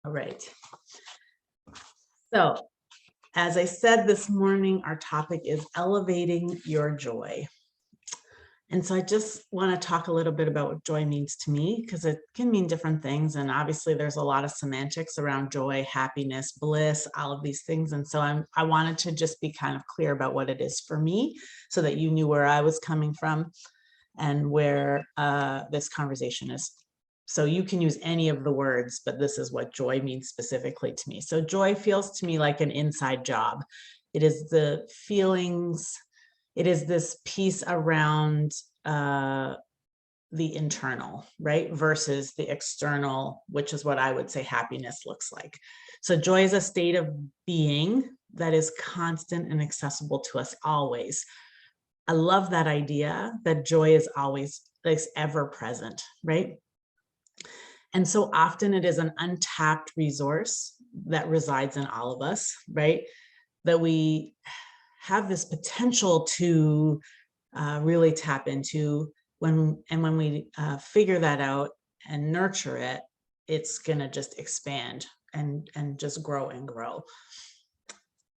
All right. So, as I said this morning, our topic is elevating your joy. And so I just want to talk a little bit about what joy means to me, because it can mean different things. And obviously, there's a lot of semantics around joy, happiness, bliss, all of these things. And so I wanted to just be kind of clear about what it is for me so that you knew where I was coming from and where this conversation is. So you can use any of the words, but this is what joy means specifically to me. So joy feels to me like an inside job. It is the feelings, it is this piece around the internal, right? Versus the external, which is what I would say happiness looks like. So joy is a state of being that is constant and accessible to us always. I love that idea that joy is always, like, ever present, right? And so often it is an untapped resource that resides in all of us, right? That we have this potential to really tap into when we figure that out and nurture it, it's gonna just expand and just grow and grow.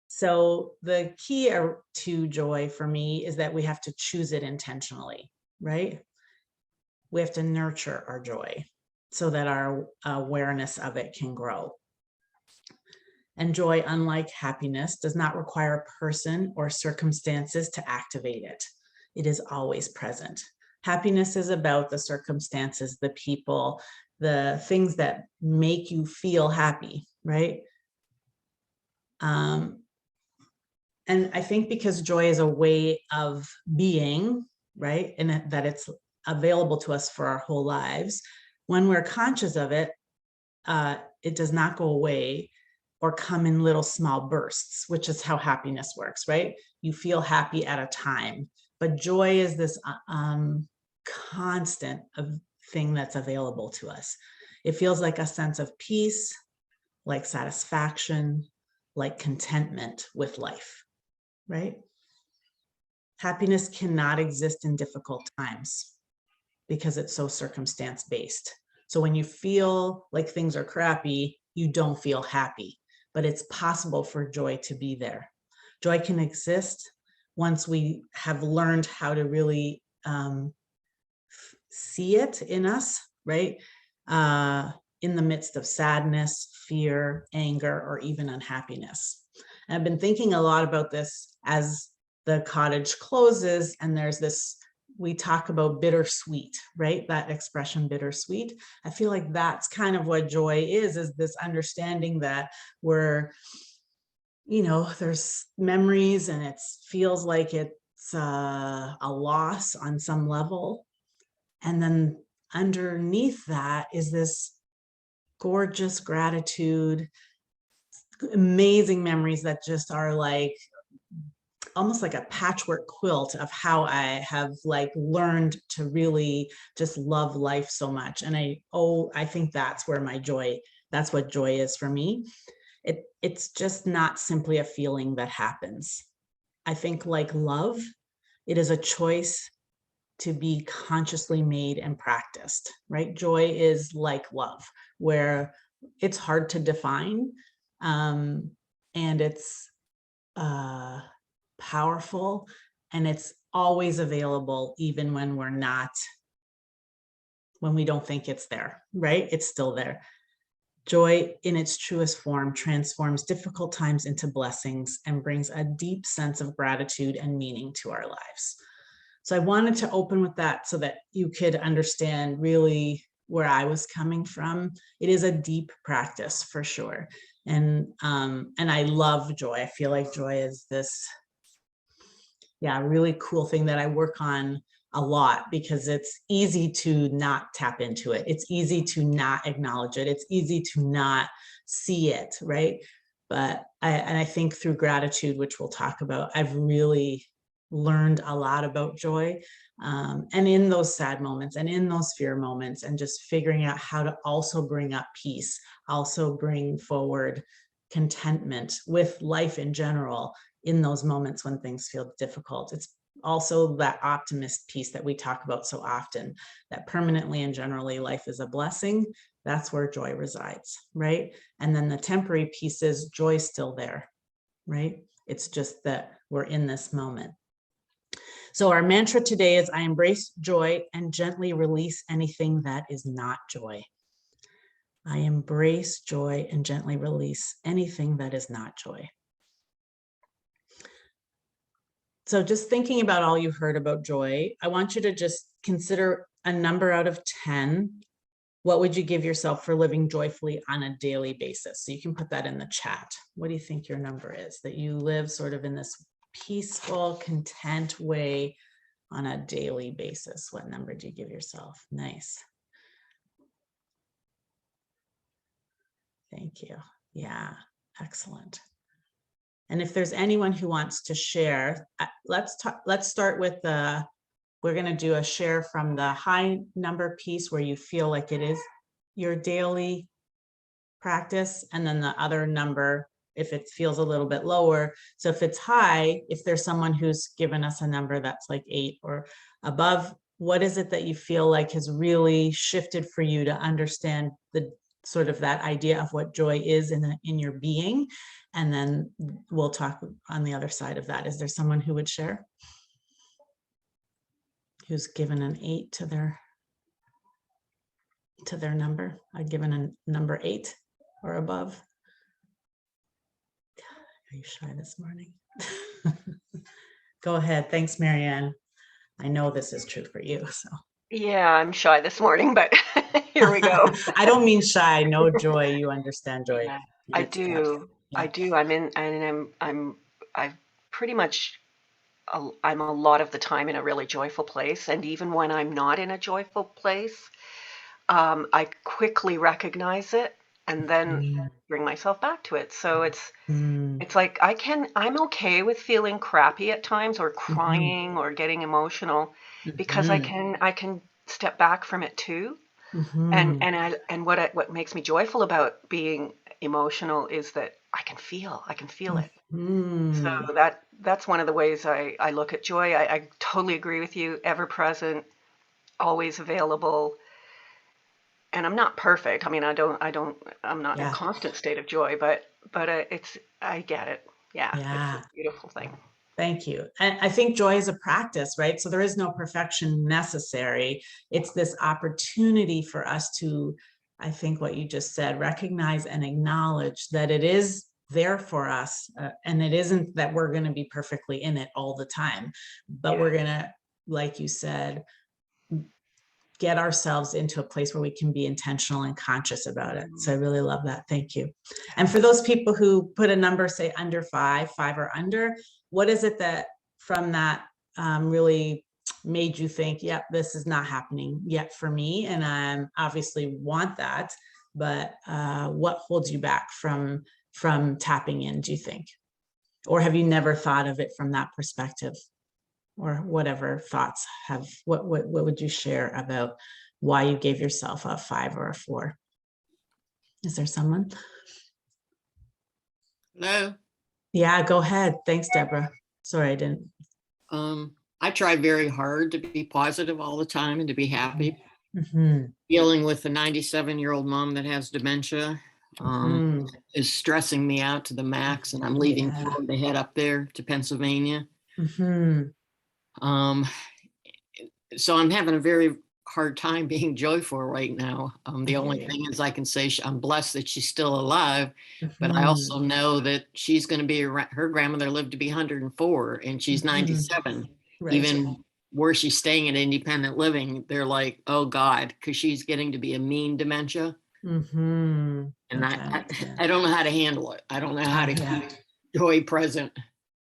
So the key to joy for me is that we have to choose it intentionally, right? We have to nurture our joy so that our awareness of it can grow. And joy, unlike happiness, does not require a person or circumstances to activate it. It is always present. Happiness is about the circumstances, the people, the things that make you feel happy, right? And I think because joy is a way of being, right? And that it's available to us for our whole lives. When we're conscious of it, it does not go away or come in little small bursts, which is how happiness works, right? You feel happy at a time, but joy is this constant thing that's available to us. It feels like a sense of peace, like satisfaction, like contentment with life, right? Happiness cannot exist in difficult times because it's so circumstance based. So when you feel like things are crappy, you don't feel happy, but it's possible for joy to be there. Joy can exist once we have learned how to really see it in us, right? In the midst of sadness, fear, anger, or even unhappiness. And I've been thinking a lot about this as the cottage closes, and there's this, we talk about bittersweet, right? That expression bittersweet. I feel like that's kind of what joy is this understanding that we're, there's memories and it feels like it's a loss on some level. And then underneath that is this gorgeous gratitude, amazing memories that just are like almost like a patchwork quilt of how I have like learned to really just love life so much. And I think that's where my joy, that's what joy is for me. It's just not simply a feeling that happens. I think like love, it is a choice to be consciously made and practiced, right? Joy is like love, where it's hard to define, and it's powerful, and it's always available, even when when we don't think it's there, right? It's still there. Joy in its truest form transforms difficult times into blessings and brings a deep sense of gratitude and meaning to our lives. So I wanted to open with that so that you could understand really where I was coming from. It is a deep practice for sure. And I love joy. I feel like joy is this, really cool thing that I work on a lot, because it's easy to not tap into it. It's easy to not acknowledge it. It's easy to not see it, right? But I think through gratitude, which we'll talk about, I've really learned a lot about joy. And in those sad moments and in those fear moments, and just figuring out how to also bring up peace, also bring forward contentment with life in general in those moments when things feel difficult. It's also that optimist piece that we talk about so often, that permanently and generally life is a blessing, that's where joy resides, right? And then the temporary piece is joy's still there, right? It's just that we're in this moment. So our mantra today is, I embrace joy and gently release anything that is not joy. I embrace joy and gently release anything that is not joy. So just thinking about all you heard about joy, I want you to just consider a number out of 10. What would you give yourself for living joyfully on a daily basis? So you can put that in the chat. What do you think your number is, that you live sort of in this peaceful, content way on a daily basis? What number do you give yourself? Nice. Thank you. Yeah, excellent. And if there's anyone who wants to share, let's start with we're going to do a share from the high number piece where you feel like it is your daily practice, and then the other number if it feels a little bit lower. So if it's high, if there's someone who's given us a number that's like 8 or above, what is it that you feel like has really shifted for you to understand the sort of that idea of what joy is in your being? And then we'll talk on the other side of that. Is there someone who would share, who's given an 8 to their number? I've given a number 8 or above. Are you shy this morning? Go ahead. Thanks, Marianne. I know this is true for you. So yeah, I'm shy this morning, but here we go. I don't mean shy. No joy. You understand joy. Yeah, I do. Yeah. I do. I've pretty much, I'm a lot of the time in a really joyful place. And even when I'm not in a joyful place, I quickly recognize it and then bring myself back to it. So it's like I'm okay with feeling crappy at times, or crying or getting emotional, because I can step back from it too. And what makes me joyful about being emotional is that I can feel it. So that's one of the ways I look at joy. I totally agree with you. Ever present, always available. And I'm not perfect. I mean, I'm not in a constant state of joy, but I get it. Yeah. It's a beautiful thing. Thank you. And I think joy is a practice, right? So there is no perfection necessary. It's this opportunity for us to, I think what you just said, recognize and acknowledge that it is there for us. And it isn't that we're going to be perfectly in it all the time, but we're going to, like you said, get ourselves into a place where we can be intentional and conscious about it. So I really love that. Thank you. And for those people who put a number, say under 5 or under, what is it that from that really made you think, yep, this is not happening yet for me, and I obviously want that, but what holds you back from tapping in, do you think? Or have you never thought of it from that perspective? Or whatever thoughts have, what would you share about why you gave yourself a 5 or a 4? Is there someone? Hello. Yeah, go ahead. Thanks, Deborah. Sorry, I didn't. I try very hard to be positive all the time and to be happy. Mm-hmm. Dealing with a 97-year-old mom that has dementia is stressing me out to the max, and I'm leaving to head up there to Pennsylvania. So I'm having a very hard time being joyful right now. The only thing is I can say I'm blessed that she's still alive, but I also know that she's going to be, her grandmother lived to be 104 and she's 97. Right. Even where she's staying at independent living, they're like, oh God, because she's getting to be a mean dementia. And I don't know how to handle it. I don't know how to keep joy present.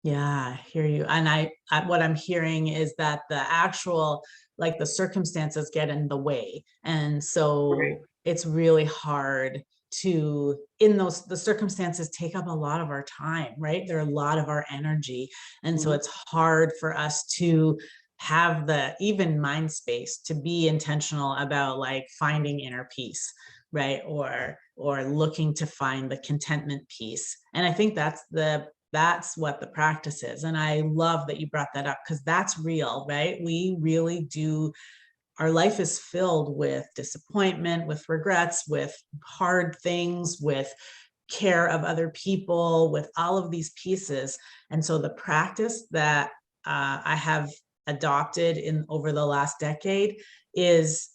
Yeah, I hear you. And what I'm hearing is that the actual, like the circumstances get in the way. And so it's really hard to, the circumstances take up a lot of our time, right? They're a lot of our energy. And so it's hard for us to have the even mind space to be intentional about like finding inner peace, right? Or looking to find the contentment piece. And I think that's what the practice is. And I love that you brought that up, because that's real, right? We really do our life is filled with disappointment, with regrets, with hard things, with care of other people, with all of these pieces. And so the practice that I have adopted in over the last decade is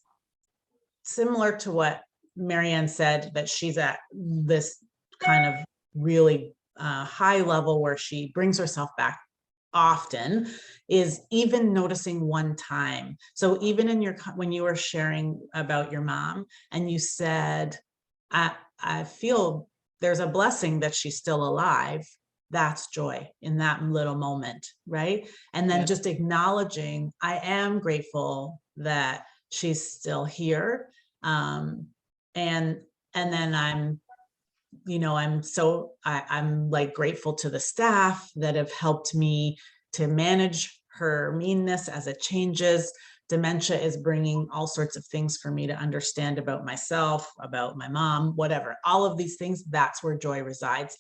similar to what Marianne said, that she's at this kind of really high level where she brings herself back often, is even noticing one time. So even in your, when you were sharing about your mom and you said, I feel there's a blessing that she's still alive. That's joy in that little moment, right? And then Yeah. just acknowledging, I am grateful that she's still here. Um, and and then I'm, you know, I'm like grateful to the staff that have helped me to manage her meanness as it changes. Dementia is bringing all sorts of things for me to understand about myself, about my mom, whatever. All of these things, that's where joy resides.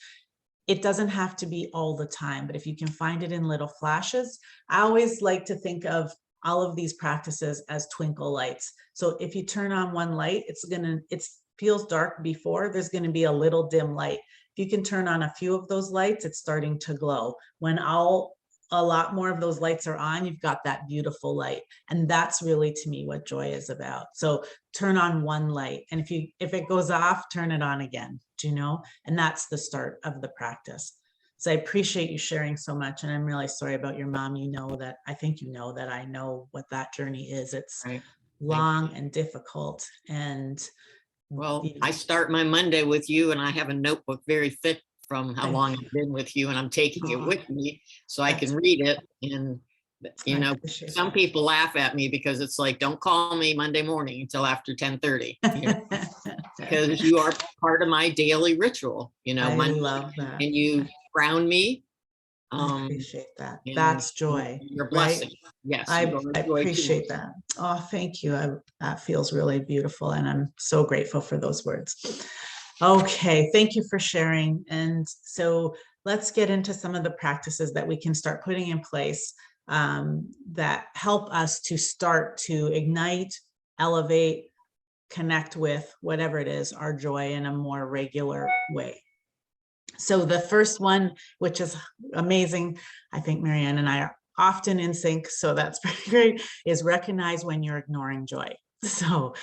It doesn't have to be all the time, but if you can find it in little flashes. I always like to think of all of these practices as twinkle lights. So if you turn on one light, it feels dark before, there's going to be a little dim light. If you can turn on a few of those lights, it's starting to glow. When a lot more of those lights are on, you've got that beautiful light. And that's really, to me, what joy is about. So turn on one light, and if it goes off, turn it on again, do you know? And that's the start of the practice. So I appreciate you sharing so much. And I'm really sorry about your mom. You know that, I think you know that I know what that journey is. It's Right. Thank you. long and difficult. And Well, I start my Monday with you, and I have a notebook very thick from how thank long you. I've been with you, and I'm taking it Oh, with me so I that's, can read it. And, I appreciate some people laugh at me because it's like, don't call me Monday morning until after 10:30, that. because you are part of my daily ritual, I Monday, love that. and you ground me. I Um, appreciate that. and That's joy, your right? blessing. Yes, you I are joy to me. appreciate that. Oh, thank you. That feels really beautiful. And I'm so grateful for those words. Okay, thank you for sharing. And so let's get into some of the practices that we can start putting in place that help us to start to ignite, elevate, connect with whatever it is, our joy in a more regular way. So the first one, which is amazing, I think Marianne and I are often in sync, so that's pretty great, is recognize when you're ignoring joy. So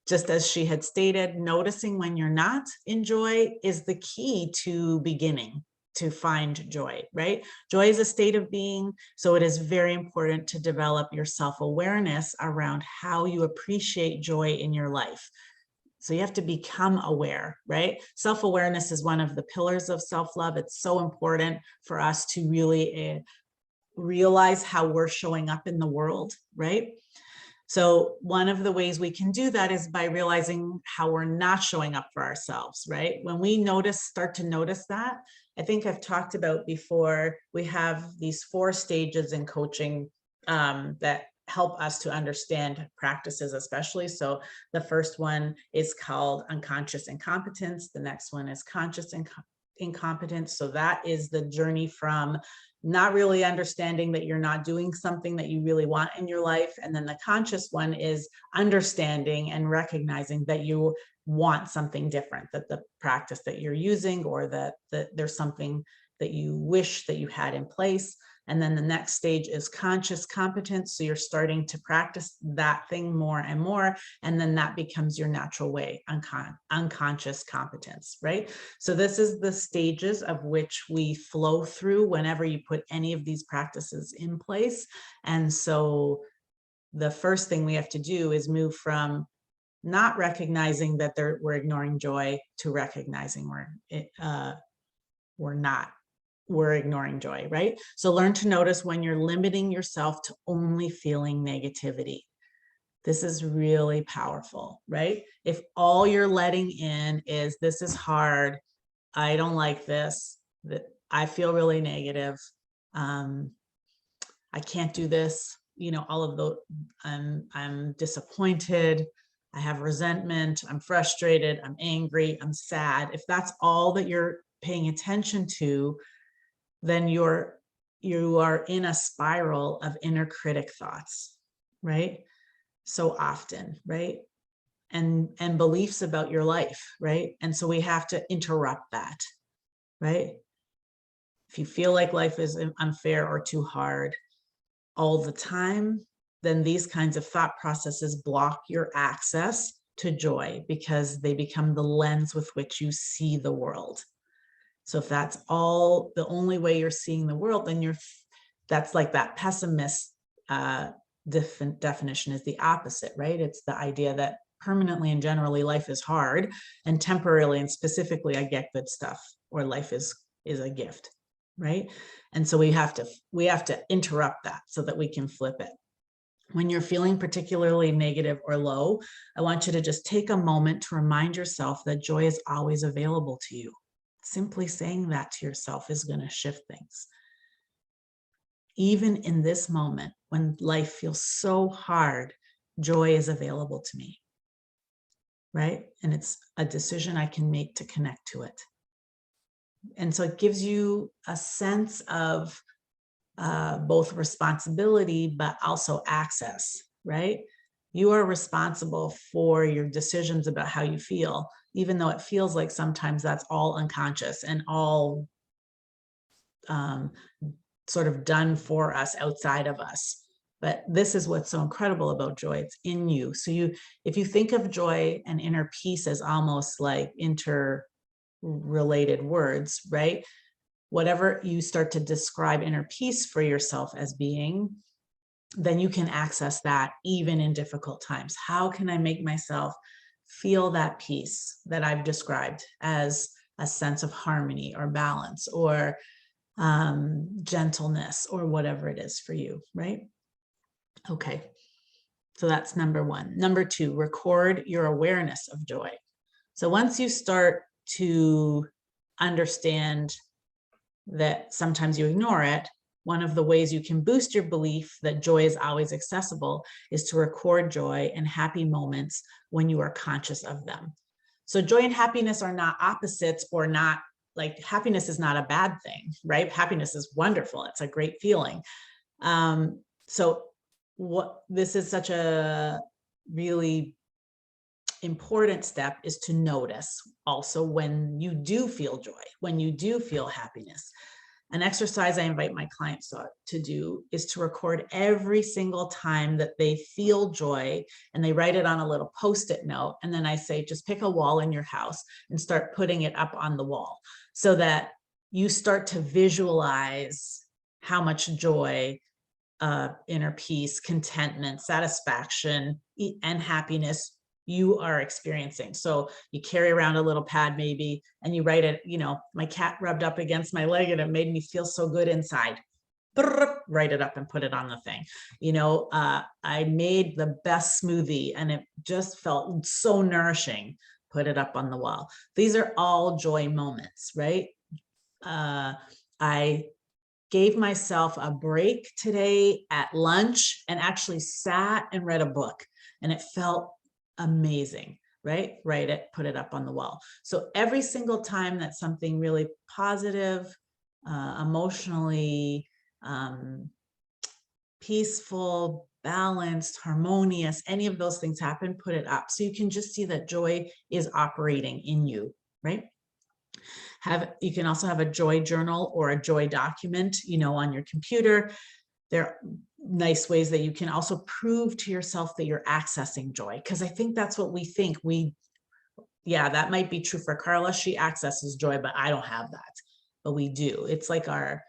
just as she had stated, noticing when you're not in joy is the key to beginning to find joy, right? Joy is a state of being, so it is very important to develop your self-awareness around how you appreciate joy in your life. So you have to become aware, right? Self-awareness is one of the pillars of self-love. It's so important for us to really realize how we're showing up in the world, right? So one of the ways we can do that is by realizing how we're not showing up for ourselves, right? When we start to notice that, I think I've talked about before, we have these 4 stages in coaching that help us to understand practices, especially. So the first one is called unconscious incompetence. The next one is conscious incompetence. So that is the journey from not really understanding that you're not doing something that you really want in your life. And then the conscious one is understanding and recognizing that you want something different, that the practice that you're using, or that there's something that you wish that you had in place. And then the next stage is conscious competence. So you're starting to practice that thing more and more. And then that becomes your natural way, unconscious competence, right? So this is the stages of which we flow through whenever you put any of these practices in place. And so the first thing we have to do is move from not recognizing that we're ignoring joy to recognizing we're ignoring joy, right? So learn to notice when you're limiting yourself to only feeling negativity. This is really powerful, right? If all you're letting in is, this is hard, I don't like this, that I feel really negative, I can't do this, all of the, I'm disappointed, I have resentment, I'm frustrated, I'm angry, I'm sad. If that's all that you're paying attention to, then you are in a spiral of inner critic thoughts, right? so often, right? And beliefs about your life, right? And so we have to interrupt that, right? If you feel like life is unfair or too hard all the time, then these kinds of thought processes block your access to joy because they become the lens with which you see the world. So if that's all the only way you're seeing the world, then that's like that pessimist definition is the opposite, right? It's the idea that permanently and generally life is hard, and temporarily and specifically I get good stuff, or life is a gift, right? And so we have to interrupt that so that we can flip it. When you're feeling particularly negative or low, I want you to just take a moment to remind yourself that joy is always available to you. Simply saying that to yourself is going to shift things. Even in this moment, when life feels so hard, joy is available to me, right? And it's a decision I can make to connect to it. And so it gives you a sense of both responsibility, but also access, right? You are responsible for your decisions about how you feel, even though it feels like sometimes that's all unconscious and all sort of done for us outside of us. But this is what's so incredible about joy. It's in you. So if you think of joy and inner peace as almost like interrelated words, right? Whatever you start to describe inner peace for yourself as being, then you can access that even in difficult times. How can I make myself feel that peace that I've described as a sense of harmony or balance or gentleness or whatever it is for you, right? Okay, so that's number one. Number two, record your awareness of joy. So once you start to understand that sometimes you ignore it, one of the ways you can boost your belief that joy is always accessible is to record joy and happy moments when you are conscious of them. So joy and happiness are not opposites, or not like happiness is not a bad thing, right? Happiness is wonderful. It's a great feeling. So what this is such a really important step is to notice also when you do feel joy, when you do feel happiness. An exercise I invite my clients to do is to record every single time that they feel joy, and they write it on a little Post-it note. And then I say, just pick a wall in your house and start putting it up on the wall so that you start to visualize how much joy, inner peace, contentment, satisfaction, and happiness you are experiencing. So you carry around a little pad maybe, and you write it, my cat rubbed up against my leg and it made me feel so good inside. Write it up and put it on the thing. I made the best smoothie and it just felt so nourishing. Put it up on the wall. These are all joy moments, right? I gave myself a break today at lunch and actually sat and read a book, and it felt amazing, right? Write it, put it up on the wall. So every single time that something really positive, emotionally peaceful, balanced, harmonious, any of those things happen, put it up. So you can just see that joy is operating in you, right? You can also have a joy journal or a joy document, on your computer. There are nice ways that you can also prove to yourself that you're accessing joy, because I think that's what we think. That might be true for Carla. She accesses joy, but I don't have that. But we do. It's like our,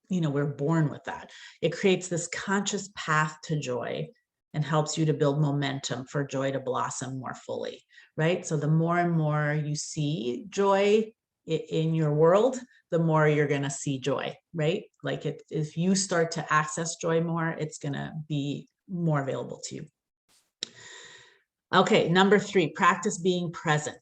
we're born with that. It creates this conscious path to joy and helps you to build momentum for joy to blossom more fully, right? So the more and more you see joy in your world, the more you're going to see joy, right? Like if you start to access joy more, it's going to be more available to you. Okay, number 3, practice being present.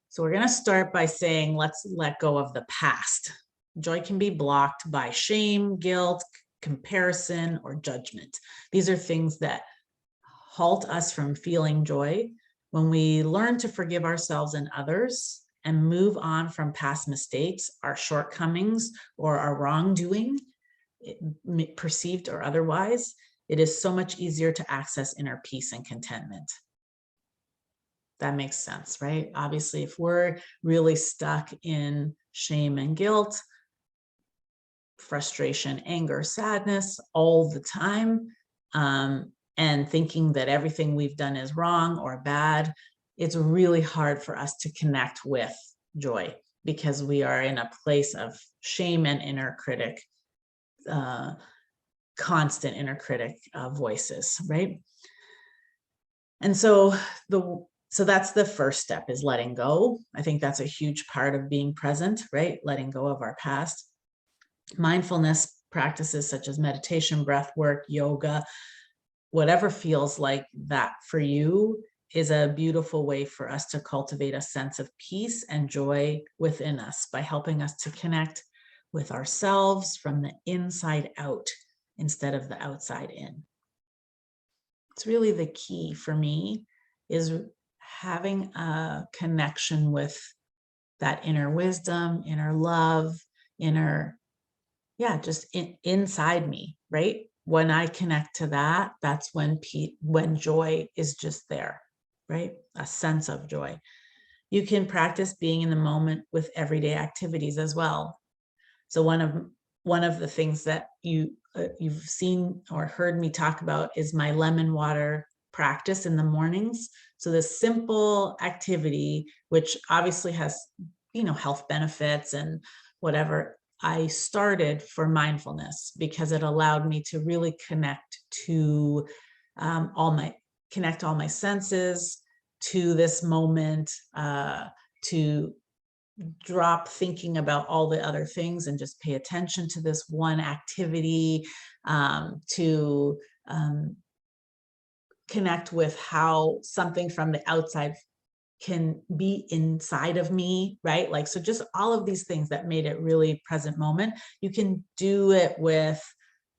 So we're going to start by saying, let's let go of the past. Joy can be blocked by shame, guilt, comparison, or judgment. These are things that halt us from feeling joy. When we learn to forgive ourselves and others and move on from past mistakes, our shortcomings, or our wrongdoing, perceived or otherwise, it is so much easier to access inner peace and contentment. That makes sense, right? Obviously, if we're really stuck in shame and guilt, frustration, anger, sadness all the time, and thinking that everything we've done is wrong or bad, it's really hard for us to connect with joy because we are in a place of shame and inner critic, constant inner critic voices, right? And so that's the first step, is letting go. I think that's a huge part of being present, right? Letting go of our past. Mindfulness practices such as meditation, breath work, yoga, whatever feels like that for you, is a beautiful way for us to cultivate a sense of peace and joy within us by helping us to connect with ourselves from the inside out instead of the outside in. It's really the key for me, is having a connection with that inner wisdom, inner love, inner, just inside me, right? When I connect to that, that's when joy is just there, right? A sense of joy. You can practice being in the moment with everyday activities as well. So one of the things that you've seen or heard me talk about is my lemon water practice in the mornings. So this simple activity, which obviously has, health benefits and whatever, I started for mindfulness because it allowed me to really connect to all my senses to this moment, to drop thinking about all the other things and just pay attention to this one activity, to connect with how something from the outside can be inside of me, right? Like, so just all of these things that made it really present moment. You can do it with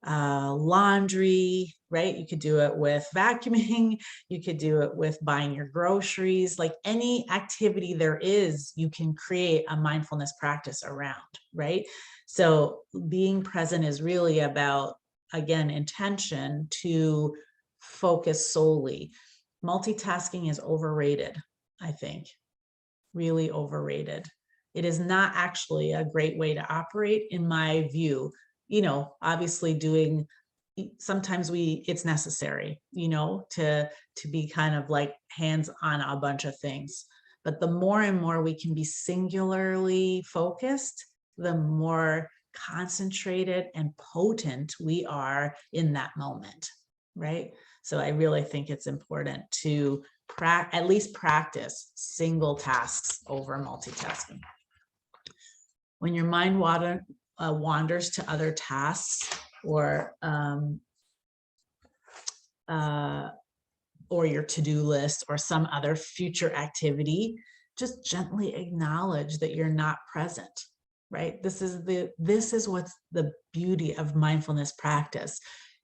laundry, right? You could do it with vacuuming. You could do it with buying your groceries. Like any activity there is, you can create a mindfulness practice around, right? So being present is really about, again, intention to focus solely. Multitasking is overrated, I think, really overrated. It is not actually a great way to operate, in my view. Obviously sometimes it's necessary, to be kind of like hands on a bunch of things. But the more and more we can be singularly focused, the more concentrated and potent we are in that moment, right? So I really think it's important to at least practice single tasks over multitasking. When your mind wanders to other tasks or your to-do list or some other future activity, just gently acknowledge that you're not present, right? This is what's the beauty of mindfulness practice.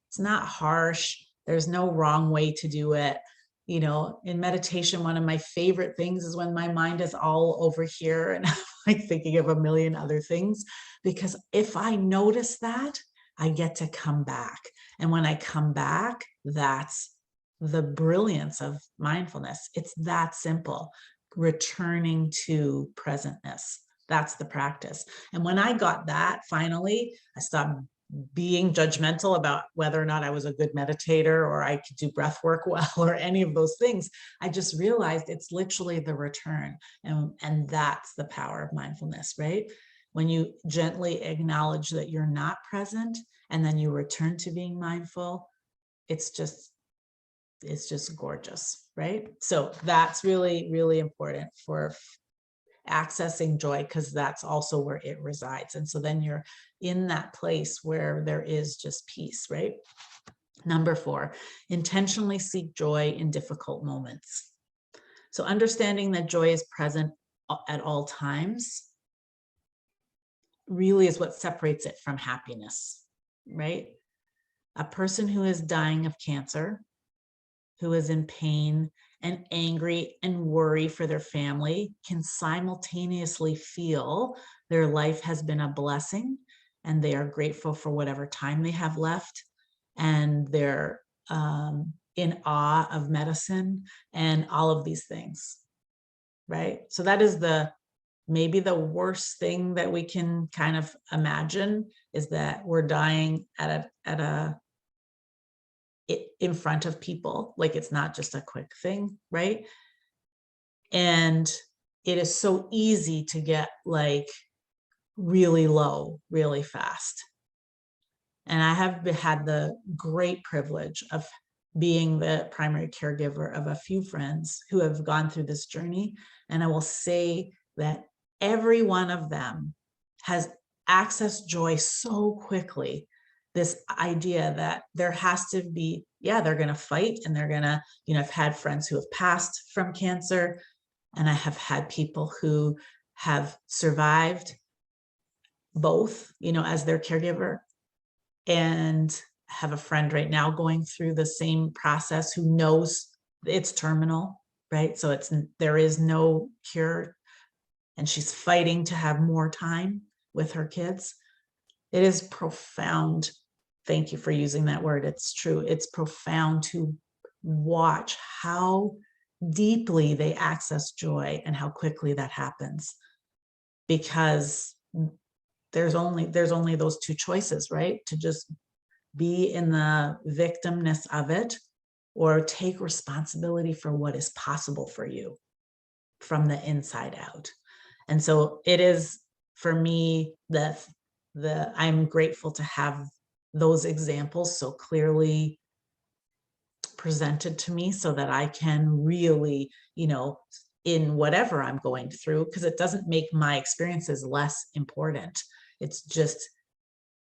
It's not harsh. There's no wrong way to do it. In meditation, one of my favorite things is when my mind is all over here and I'm like thinking of a million other things, because if I notice that, I get to come back. And when I come back, that's the brilliance of mindfulness. It's that simple. Returning to presentness. That's the practice. And when I got that, finally, I stopped being judgmental about whether or not I was a good meditator or I could do breath work well or any of those things. I just realized it's literally the return. And that's the power of mindfulness, right? When you gently acknowledge that you're not present and then you return to being mindful, it's just gorgeous, right? So that's really, really important for accessing joy, because that's also where it resides. And so then you're in that place where there is just peace, right? Number 4, intentionally seek joy in difficult moments. So understanding that joy is present at all times really is what separates it from happiness, right? A person who is dying of cancer, who is in pain and angry and worry for their family, can simultaneously feel their life has been a blessing and they are grateful for whatever time they have left, and they're in awe of medicine and all of these things, right? So that is maybe the worst thing that we can kind of imagine, is that we're dying in front of people. Like, it's not just a quick thing, right? And it is so easy to get like really low really fast. And I have had the great privilege of being the primary caregiver of a few friends who have gone through this journey. And I will say that every one of them has accessed joy so quickly. This idea that there has to be, yeah, they're going to fight, and they're going to, I've had friends who have passed from cancer, and I have had people who have survived both, as their caregiver, and have a friend right now going through the same process who knows it's terminal, right? So there is no cure, and she's fighting to have more time with her kids. It is profound. Thank you for using that word. It's true. It's profound to watch how deeply they access joy and how quickly that happens, because there's only those two choices, right? To just be in the victimness of it, or take responsibility for what is possible for you from the inside out. And so it is, for me, I'm grateful to have those examples so clearly presented to me, so that I can really, in whatever I'm going through, because it doesn't make my experiences less important. It's just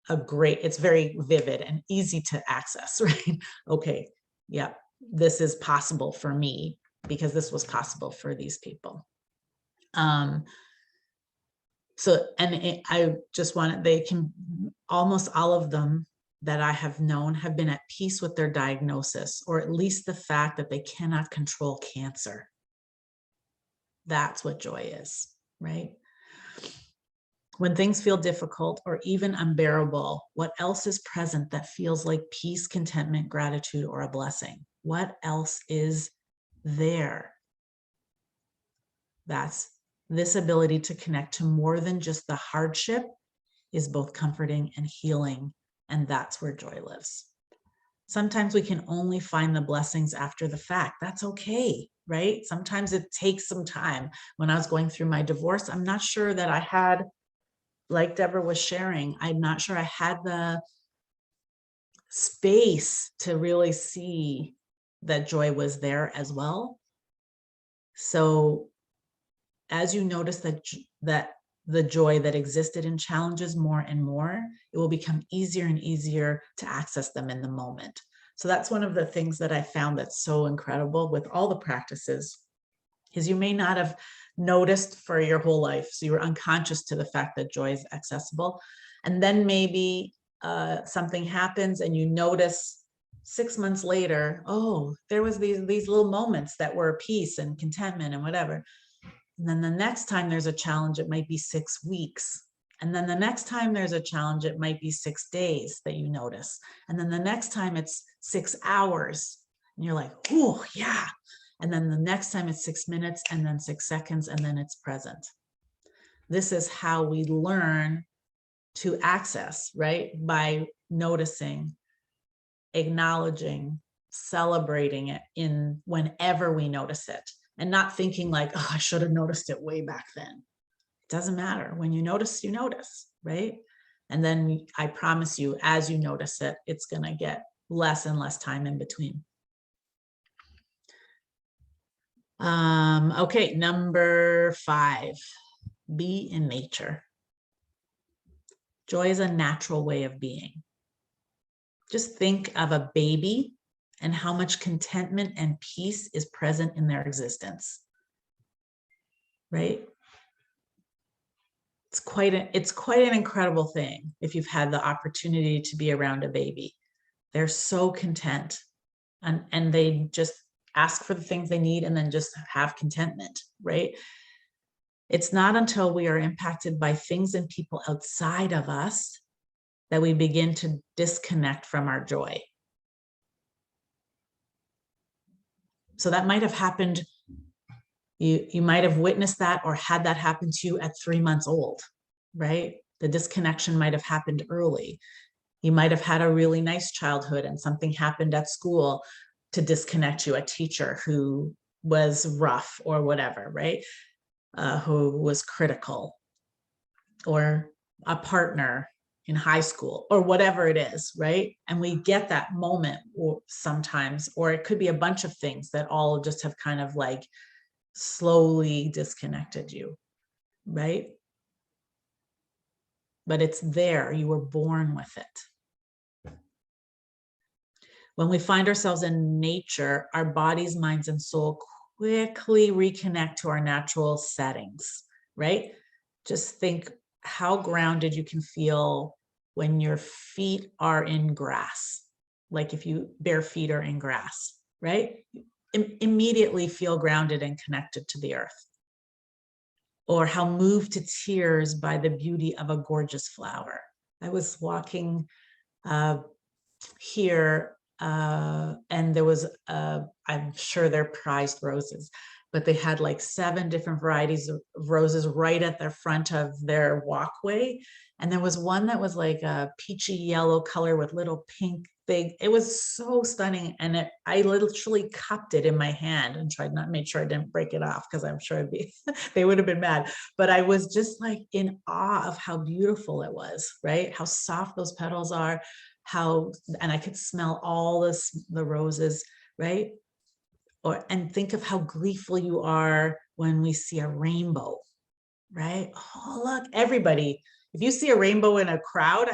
it's very vivid and easy to access, right? Okay, yeah, this is possible for me because this was possible for these people. So, and I just almost all of them that I have known have been at peace with their diagnosis, or at least the fact that they cannot control cancer. That's what joy is, right? When things feel difficult or even unbearable, what else is present that feels like peace, contentment, gratitude, or a blessing? What else is there? That's this ability to connect to more than just the hardship is both comforting and healing, and that's where joy lives. Sometimes we can only find the blessings after the fact. That's okay, right? Sometimes it takes some time. When I was going through my divorce, I'm not sure that I had, like Deborah was sharing, I'm not sure I had the space to really see that joy was there as well. So as you notice that the joy that existed in challenges more and more, it will become easier and easier to access them in the moment. So that's one of the things that I found that's so incredible with all the practices, is you may not have noticed for your whole life. So you were unconscious to the fact that joy is accessible. And then maybe something happens and you notice 6 months later, oh, there was these little moments that were peace and contentment and whatever. And then the next time there's a challenge, it might be 6 weeks. And then the next time there's a challenge, it might be 6 days that you notice. And then the next time it's 6 hours. And you're like, oh, yeah. And then the next time it's 6 minutes, and then 6 seconds, and then it's present. This is how we learn to access, right? By noticing, acknowledging, celebrating it in whenever we notice it, and not thinking like, oh, I should have noticed it way back then. It doesn't matter. When you notice, right? And then I promise you, as you notice it, it's going to get less and less time in between. Okay, number 5, be in nature. Joy is a natural way of being. Just think of a baby and how much contentment and peace is present in their existence, right? It's quite an incredible thing if you've had the opportunity to be around a baby. They're so content, and they just ask for the things they need and then just have contentment, right? It's not until we are impacted by things and people outside of us that we begin to disconnect from our joy. So that might have happened. You might have witnessed that or had that happen to you at 3 months old, right? The disconnection might have happened early. You might have had a really nice childhood and something happened at school to disconnect you, a teacher who was rough or whatever, right? Who was critical, or a partner in high school, or whatever it is, right? And we get that moment or sometimes, or it could be a bunch of things that all just have kind of like slowly disconnected you, right? But it's there, you were born with it. When we find ourselves in nature, our bodies, minds, and soul quickly reconnect to our natural settings, right? Just think how grounded you can feel when your feet are in grass, like if you bare feet are in grass, right? Immediately feel grounded and connected to the earth. Or how moved to tears by the beauty of a gorgeous flower. I was walking here and there was, I'm sure they're prized roses, but they had like 7 different varieties of roses right at the front of their walkway. And there was one that was like a peachy yellow color with little pink big, it was so stunning. And I literally cupped it in my hand and made sure I didn't break it off, because I'm sure they would have been mad. But I was just like in awe of how beautiful it was, right? How soft those petals are, and I could smell all the roses, right? And think of how gleeful you are when we see a rainbow, right? Oh, look, everybody, if you see a rainbow in a crowd,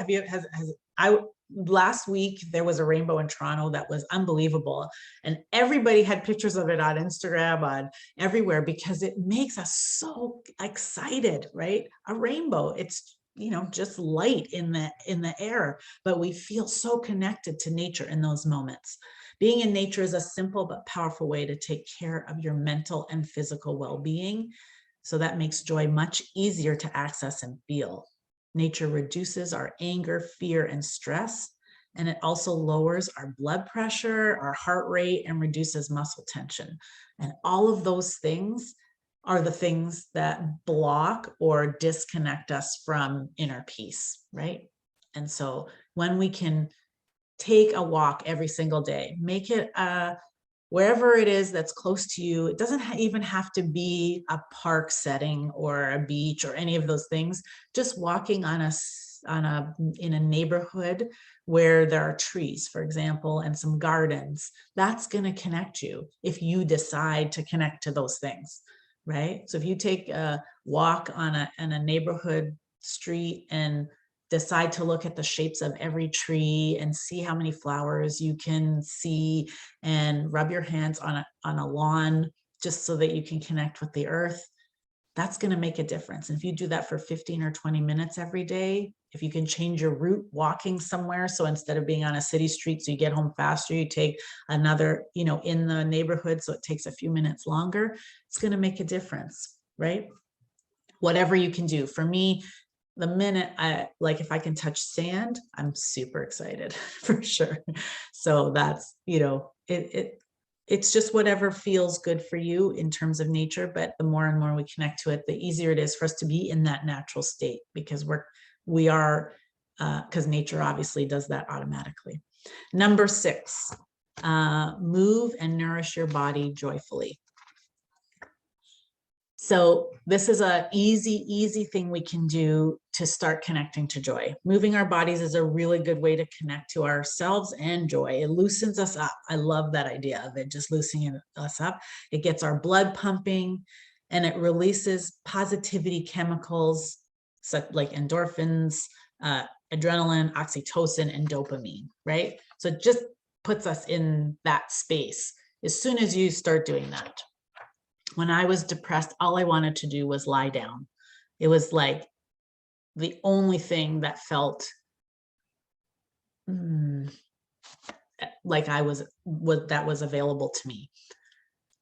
last week there was a rainbow in Toronto that was unbelievable, and everybody had pictures of it on Instagram, on everywhere, because it makes us so excited, right? A rainbow, it's just light in the air, but we feel so connected to nature in those moments. Being in nature is a simple but powerful way to take care of your mental and physical well-being. So that makes joy much easier to access and feel. Nature reduces our anger, fear, and stress, and it also lowers our blood pressure, our heart rate, and reduces muscle tension. And all of those things are the things that block or disconnect us from inner peace, right? And so when we can take a walk every single day, make it wherever it is that's close to you. It doesn't even have to be a park setting or a beach or any of those things. Just walking in a neighborhood where there are trees, for example, and some gardens, that's going to connect you if you decide to connect to those things, right? So if you take a walk on a neighborhood street and decide to look at the shapes of every tree and see how many flowers you can see, and rub your hands on a lawn just so that you can connect with the earth, that's going to make a difference. And if you do that for 15 or 20 minutes every day, if you can change your route walking somewhere, so instead of being on a city street so you get home faster, you take another, in the neighborhood so it takes a few minutes longer, it's going to make a difference, right? Whatever you can do. For me, the minute if I can touch sand, I'm super excited for sure. So that's, it's just whatever feels good for you in terms of nature. But the more and more we connect to it, the easier it is for us to be in that natural state, because because nature obviously does that automatically. Number 6, move and nourish your body joyfully. So this is an easy thing we can do to start connecting to joy. Moving our bodies is a really good way to connect to ourselves and joy. It loosens us up. I love that idea of it, just loosening us up. It gets our blood pumping, and it releases positivity chemicals such like endorphins, adrenaline, oxytocin, and dopamine, right? So it just puts us in that space as soon as you start doing that. When I was depressed, all I wanted to do was lie down. It was like the only thing that felt like that was available to me.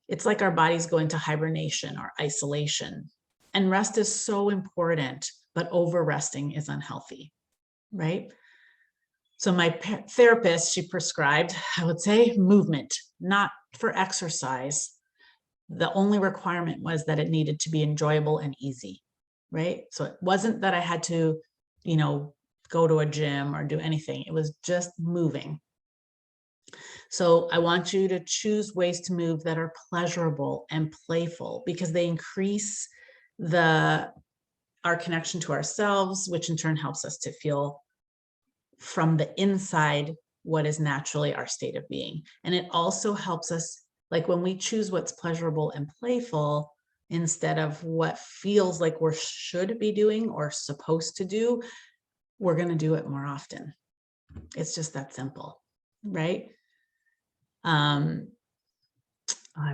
It's like our body's going to hibernation or isolation. And rest is so important, but over resting is unhealthy, right? So my therapist, she prescribed, I would say, movement, not for exercise. The only requirement was that it needed to be enjoyable and easy, right? So it wasn't that I had to, go to a gym or do anything. It was just moving. So I want you to choose ways to move that are pleasurable and playful, because they increase our connection to ourselves, which in turn helps us to feel from the inside what is naturally our state of being. And it also helps us, like when we choose what's pleasurable and playful instead of what feels like we should be doing or supposed to do, we're going to do it more often. It's just that simple, right? I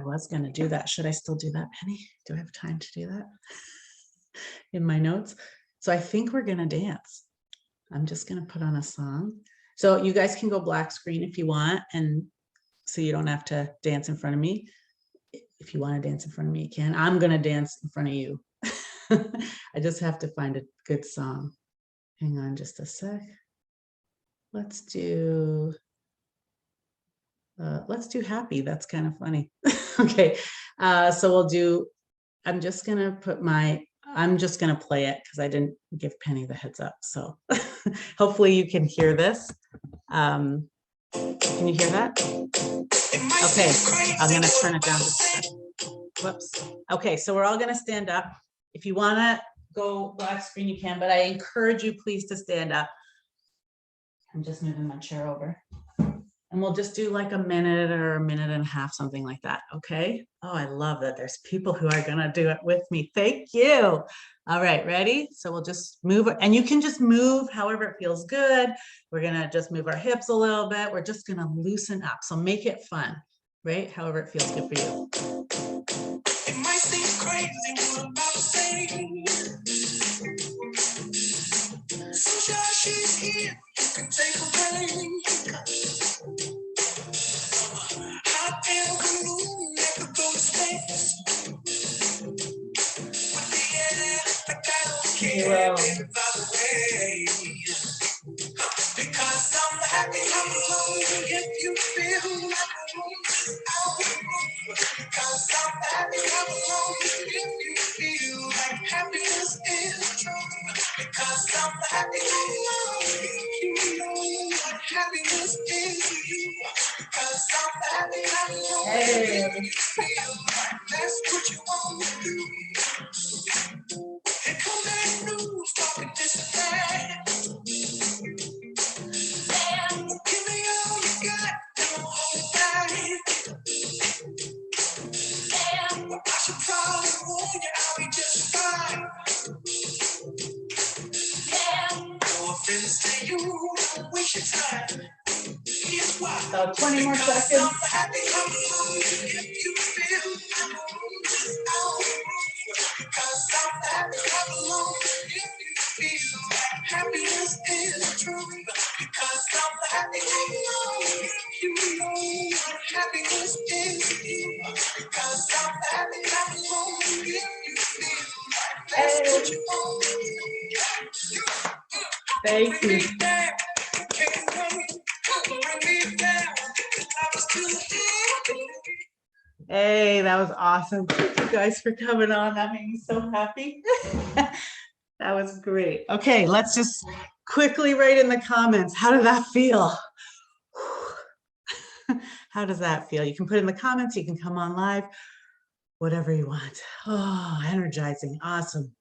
was going to do that. Should I still do that, Penny? Do I have time to do that in my notes? So I think we're going to dance. I'm just going to put on a song. So you guys can go black screen if you want, and so you don't have to dance in front of me. If you want to dance in front of me, you can. I'm going to dance in front of you. I just have to find a good song. Hang on just a sec. Let's do happy. That's kind of funny. Okay. So we'll do, I'm just going to play it because I didn't give Penny the heads up. So hopefully you can hear this. Can you hear that? Okay. I'm going to turn it down just a second. Whoops. Okay. So we're all going to stand up. If you want to go black screen, you can, but I encourage you please to stand up. I'm just moving my chair over. And we'll just do like a minute or a minute and a half, something like that. Okay. Oh, I love that there's people who are going to do it with me. Thank you. All right. Ready? So we'll just move, and you can just move however it feels good. We're going to just move our hips a little bit. We're just going to loosen up. So make it fun, right? However it feels good for you. It might seem crazy what I'm about to say. So she's here. You can take a break. Hot air balloon that could go to space. With the air, like I don't care, baby, by the way. Because I'm happy I'm alone if you feel like a room. Because I'm happy I'm alone if you feel like happiness is true. Because I'm happy I'm alone if you know what happiness is to you. Because I'm happy I'm alone if you feel like that's what you want to do. Here come that news talking this and that. Give me all you got, don't hold back. I should probably warn you, I'll be just fine. No offense to you, don't waste your time. Here's why. So 20 more seconds. I'm happy I'm alone if you feel I'm alone. Because I'm happy I'm alone if you feel like happiness is true. Because I'm happy I'm alone if you know what happiness is to you. Because I'm happy I'm alone if you feel like that's what you want. Thank you. Hey, that was awesome. Thank you guys for coming on. That made me so happy. That was great. Okay, let's just quickly write in the comments. How did that feel? How does that feel? You can put in the comments. You can come on live, whatever you want. Oh, energizing. Awesome.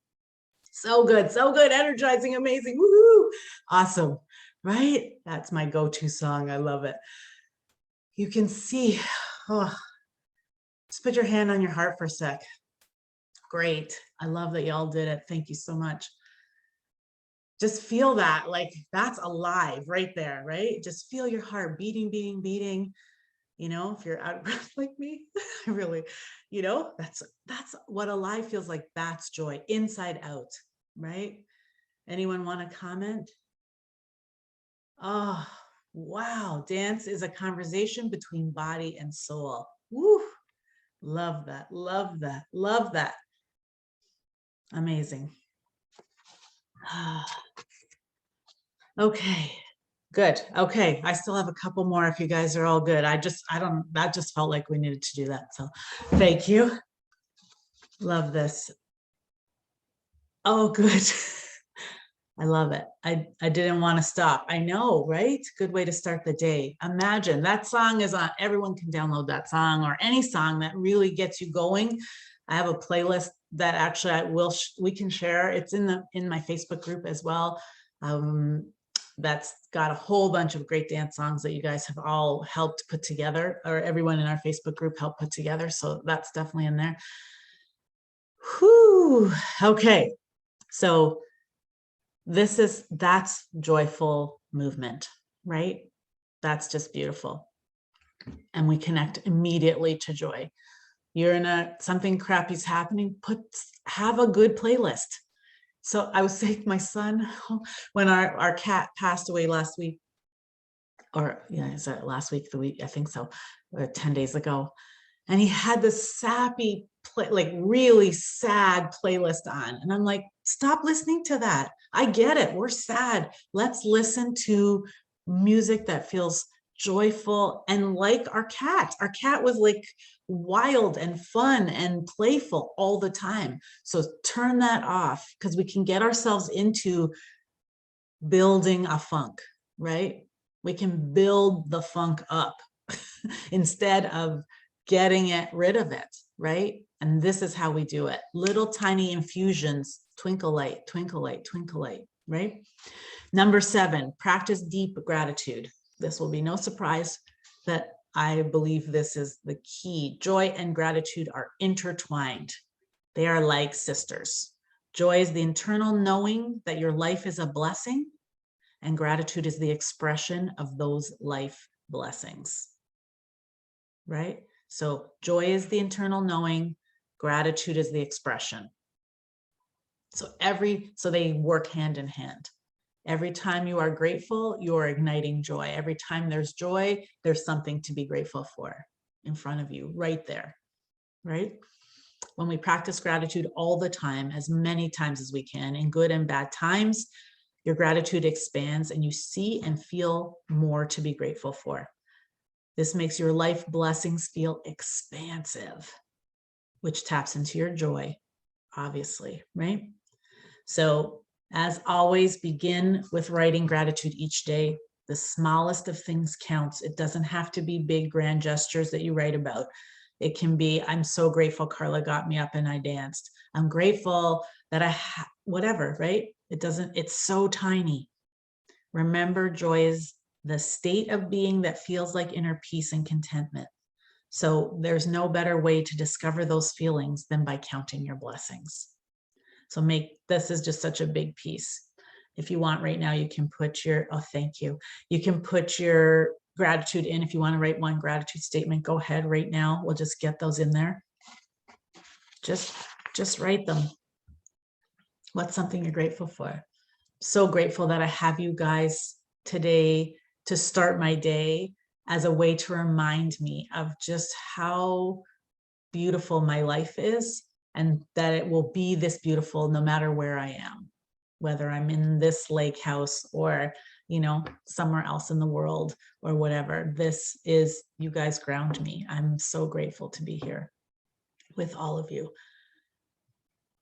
So good. So good. Energizing. Amazing. Woohoo. Awesome. Right? That's my go-to song. I love it. You can see. Oh, just put your hand on your heart for a sec. Great. I love that y'all did it. Thank you so much. Just feel that, like that's alive right there, right? Just feel your heart beating, beating, beating. You know, if you're out of breath like me, I really, that's what alive feels like. That's joy, inside out, right? Anyone want to comment? Oh, wow. Dance is a conversation between body and soul. Woo. Love that. Love that. Love that. Amazing. Okay. Good. Okay. I still have a couple more if you guys are all good. That just felt like we needed to do that. So thank you. Love this. Oh, good. I love it. I didn't want to stop. I know, right? Good way to start the day. Imagine that song is on, everyone can download that song or any song that really gets you going. I have a playlist that actually we can share. It's in my Facebook group as well. That's got a whole bunch of great dance songs that you guys have all helped put together, or everyone in our Facebook group helped put together. So that's definitely in there. Whew. Okay. So that's joyful movement, right? That's just beautiful. And we connect immediately to joy. You're in something crappy's happening, have a good playlist. So I was saying to my son, when our cat passed away last week, or yeah, is that last week, the week, I think so, or 10 days ago. And he had this sappy, like really sad playlist on. And I'm like, stop listening to that. I get it. We're sad. Let's listen to music that feels joyful and like our cat. Our cat was like wild and fun and playful all the time. So turn that off because we can get ourselves into building a funk, right? We can build the funk up instead of getting rid of it, right? And this is how we do it. Little tiny infusions, twinkle light, twinkle light, twinkle light, right? Number 7, practice deep gratitude. This will be no surprise that I believe this is the key. Joy and gratitude are intertwined. They are like sisters. Joy is the internal knowing that your life is a blessing, and gratitude is the expression of those life blessings, right? So joy is the internal knowing, gratitude is the expression. So they work hand in hand. Every time you are grateful, you're igniting joy. Every time there's joy, there's something to be grateful for in front of you, right there, right? When we practice gratitude all the time, as many times as we can, in good and bad times, your gratitude expands and you see and feel more to be grateful for. This makes your life blessings feel expansive, which taps into your joy, obviously, right? So as always, begin with writing gratitude each day. The smallest of things counts. It doesn't have to be big, grand gestures that you write about. It can be, I'm so grateful Carla got me up and I danced. I'm grateful that whatever, right? It's so tiny. Remember, joy is the state of being that feels like inner peace and contentment. So there's no better way to discover those feelings than by counting your blessings. So this is just such a big piece. If you want right now, you can put thank you. You can put your gratitude in. If you want to write one gratitude statement, go ahead right now. We'll just get those in there. Just write them. What's something you're grateful for? So grateful that I have you guys today to start my day as a way to remind me of just how beautiful my life is, and that it will be this beautiful no matter where I am, whether I'm in this lake house or, somewhere else in the world or whatever. You guys ground me. I'm so grateful to be here with all of you.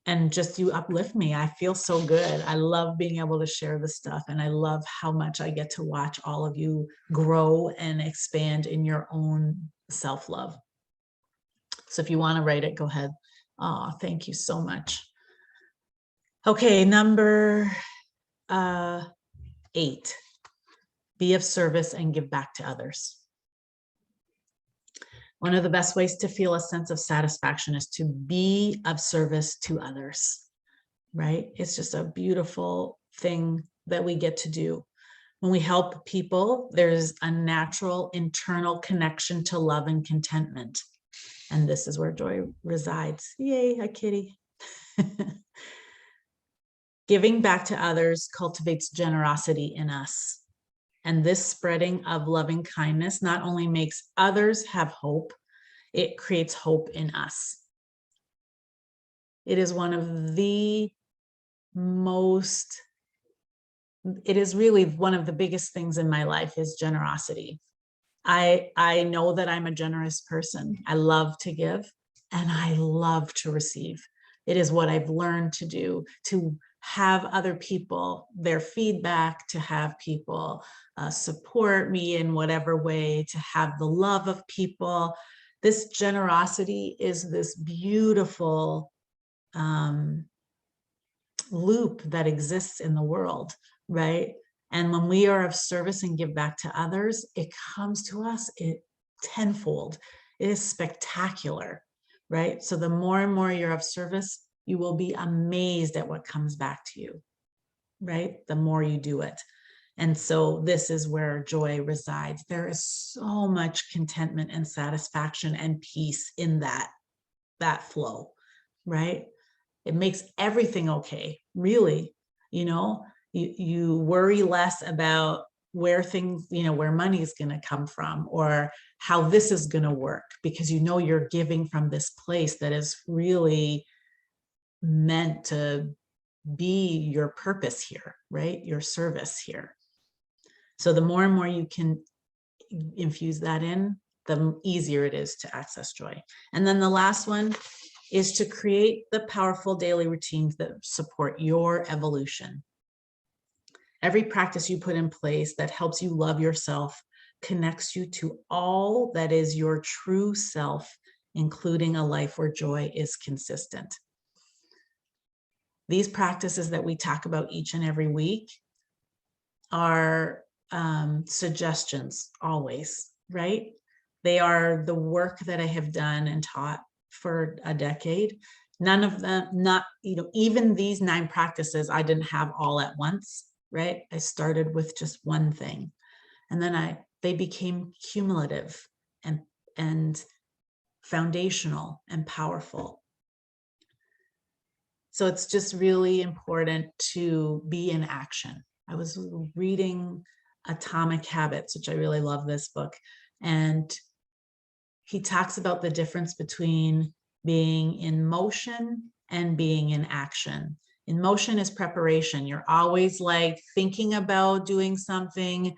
And just you uplift me. I feel so good. I love being able to share this stuff. And I love how much I get to watch all of you grow and expand in your own self-love. So if you want to write it, go ahead. Oh, thank you so much. Okay, number 8, be of service and give back to others. One of the best ways to feel a sense of satisfaction is to be of service to others, right? It's just a beautiful thing that we get to do. When we help people, there's a natural internal connection to love and contentment. And this is where joy resides. Yay, a kitty. Giving back to others cultivates generosity in us. And this spreading of loving kindness not only makes others have hope, it creates hope in us. It is one of the most it is really one of the biggest things in my life is generosity. I know that I'm a generous person. I love to give and I love to receive. It is what I've learned to do, to have other people, their feedback, to have people support me in whatever way, to have the love of people. This generosity is this beautiful loop that exists in the world, right? And when we are of service and give back to others, it comes to us tenfold. It is spectacular, right? So the more and more you're of service, you will be amazed at what comes back to you, right? The more you do it. And so this is where joy resides. There is so much contentment and satisfaction and peace in that flow, right? It makes everything okay, really. You worry less about where things, where money is going to come from or how this is going to work, because you're giving from this place that is really meant to be your purpose here, right? Your service here. So the more and more you can infuse that in, the easier it is to access joy. And then the last one is to create the powerful daily routines that support your evolution. Every practice you put in place that helps you love yourself connects you to all that is your true self, including a life where joy is consistent. These practices that we talk about each and every week are suggestions always, right? They are the work that I have done and taught for a decade. None of them, even these 9 practices, I didn't have all at once, right? I started with just one thing, and then they became cumulative and foundational and powerful. So it's just really important to be in action. I was reading Atomic Habits, which I really love this book, and he talks about the difference between being in motion and being in action. In motion is preparation. You're always like thinking about doing something,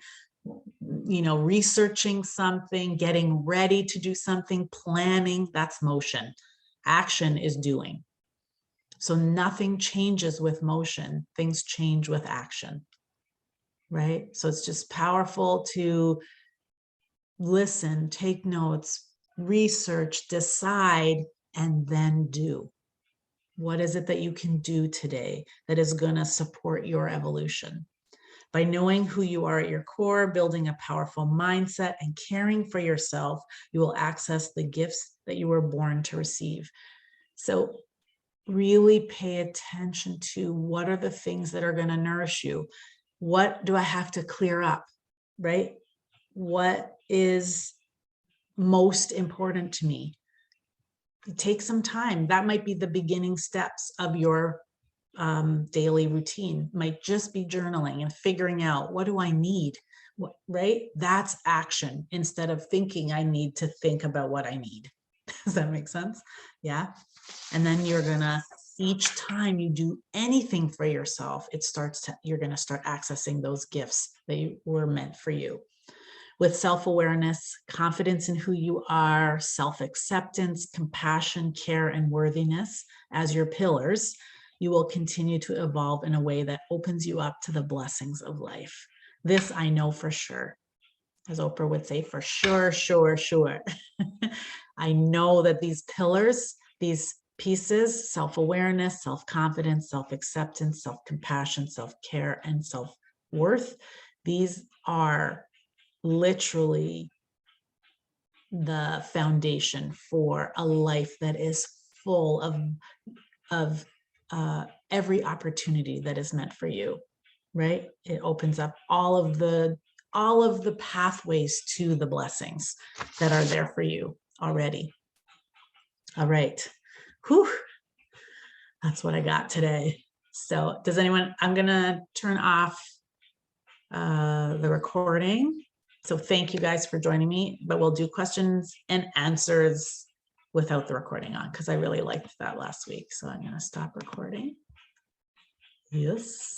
researching something, getting ready to do something, planning. That's motion. Action is doing. So nothing changes with motion. Things change with action, right? So it's just powerful to listen, take notes, research, decide, and then do. What is it that you can do today that is going to support your evolution? By knowing who you are at your core, building a powerful mindset, and caring for yourself, you will access the gifts that you were born to receive. So really pay attention to what are the things that are going to nourish you. What do I have to clear up, right? What is most important to me? Take some time. That might be the beginning steps of your daily routine. Might just be journaling and figuring out, what do I need? Right? That's action, instead of thinking I need to think about what I need. Does that make sense? Yeah. And then each time you do anything for yourself, you're going to start accessing those gifts that were meant for you. With self-awareness, confidence in who you are, self-acceptance, compassion, care, and worthiness as your pillars, you will continue to evolve in a way that opens you up to the blessings of life. This I know for sure. As Oprah would say, for sure, sure, sure. I know that these pillars, these pieces, self-awareness, self-confidence, self-acceptance, self-compassion, self-care, and self-worth, these are literally the foundation for a life that is full of every opportunity that is meant for you, right? It opens up all of the pathways to the blessings that are there for you already. All right. Whew. That's what I got today. So I'm going to turn off the recording. So thank you guys for joining me, but we'll do questions and answers without the recording on, because I really liked that last week. So I'm going to stop recording. Yes.